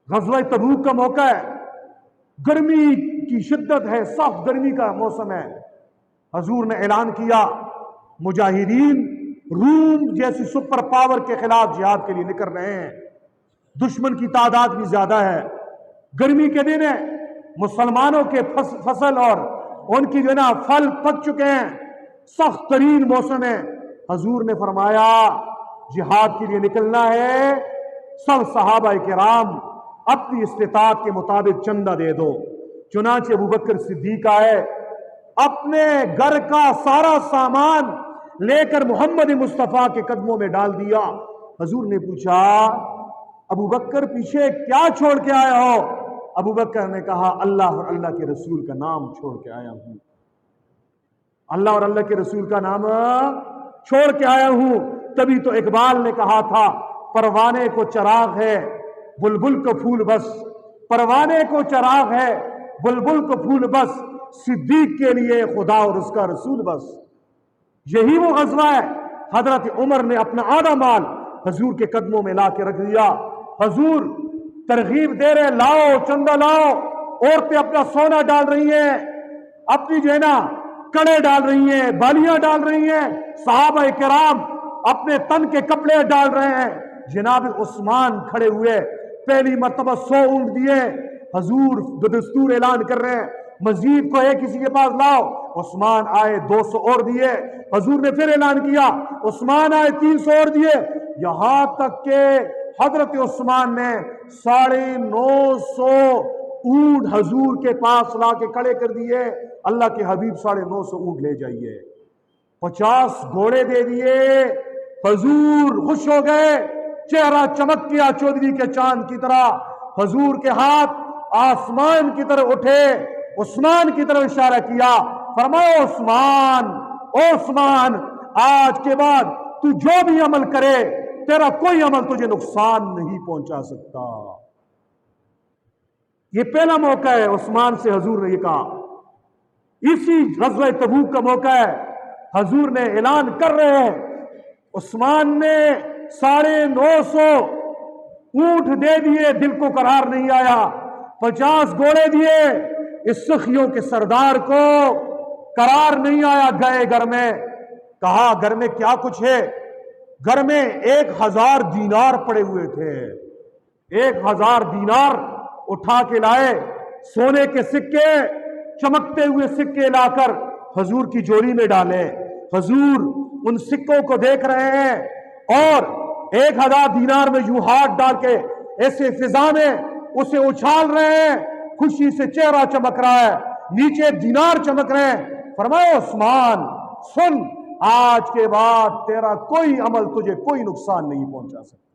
غزوہ تبوک کا موقع ہے، گرمی کی شدت ہے، سخت گرمی کا موسم ہے۔ حضور نے اعلان کیا مجاہدین روم جیسی سپر پاور کے خلاف جہاد کے لیے نکل رہے ہیں، دشمن کی تعداد بھی زیادہ ہے، گرمی کے دن ہے، مسلمانوں کے فصل اور ان کی جو نا پھل پک چکے ہیں، سخت ترین موسم ہے۔ حضور نے فرمایا جہاد کے لیے نکلنا ہے، سب صحابہ کرام اپنی استطاعت کے مطابق چندہ دے دو۔ چنانچہ ابوبکر صدیق آئے، اپنے گھر کا سارا سامان لے کر محمد مصطفیٰ کے قدموں میں ڈال دیا۔ حضور نے پوچھا ابوبکر پیچھے کیا چھوڑ کے آئے ہو؟ ابوبکر نے کہا اللہ اور اللہ کے رسول کا نام چھوڑ کے آیا ہوں، اللہ اور اللہ کے رسول کا نام چھوڑ کے آیا ہوں۔ تبھی تو اقبال نے کہا تھا پروانے کو چراغ ہے بلبل کو پھول بس، پروانے کو چراغ ہے بلبل کو پھول بس، صدیق کے لیے خدا اور اس کا رسول بس۔ یہی وہ غزوہ ہے۔ حضرت عمر نے اپنا آدھا مال حضور کے قدموں میں لا کے رکھ دیا۔ حضور ترغیب دے رہے لاؤ چندہ لاؤ، عورتیں اپنا سونا ڈال رہی ہیں، اپنی جو ہے نا کڑے ڈال رہی ہیں، بالیاں ڈال رہی ہیں، صحابہ کرام اپنے تن کے کپڑے ڈال رہے ہیں۔ جناب عثمان کھڑے ہوئے، پہلی مرتبہ 100 اونٹ دیے۔ حضور دستور اعلان کر رہے ہیں مزید کو ہے کسی کے پاس لاؤ۔ عثمان آئے 200 اور دیے۔ حضور نے پھر اعلان کیا، عثمان آئے 300 اور دیے، یہاں تک کہ حضرت عثمان نے 950 اونٹ حضور کے پاس لا کے کھڑے کر دیے۔ اللہ کے حبیب 950 اونٹ لے جائیے، 50 گھوڑے دے دیے۔ حضور خوش ہو گئے، چہرہ چمک گیا چودھری کے چاند کی طرح۔ حضور کے ہاتھ آسمان کی طرف اٹھے، عثمان کی طرف اشارہ کیا، فرمایا عثمان عثمان آج کے بعد تو جو بھی عمل کرے تیرا کوئی عمل تجھے نقصان نہیں پہنچا سکتا۔ یہ پہلا موقع ہے عثمان سے حضور نے یہ کہا۔ اسی غزوہ تبوک کا موقع ہے، حضور نے اعلان کر رہے ہیں، عثمان نے 950 اونٹ دے دیے، دل کو قرار نہیں آیا، 50 گھوڑے دیے، اس سخیوں کے سردار کو قرار نہیں آیا۔ گئے گھر میں، کہا گھر میں کیا کچھ ہے؟ گھر میں 1000 دینار پڑے ہوئے تھے، 1000 دینار اٹھا کے لائے، سونے کے سکے، چمکتے ہوئے سکے لا کر حضور کی جولی میں ڈالے۔ حضور ان سکوں کو دیکھ رہے ہیں اور 1000 دینار میں یوں ہاتھ ڈال کے ایسے فضا میں اسے اچھال رہے ہیں، خوشی سے چہرہ چمک رہا ہے، نیچے دینار چمک رہے ہیں۔ فرمایا عثمان سن، آج کے بعد تیرا کوئی عمل تجھے کوئی نقصان نہیں پہنچا سکتا۔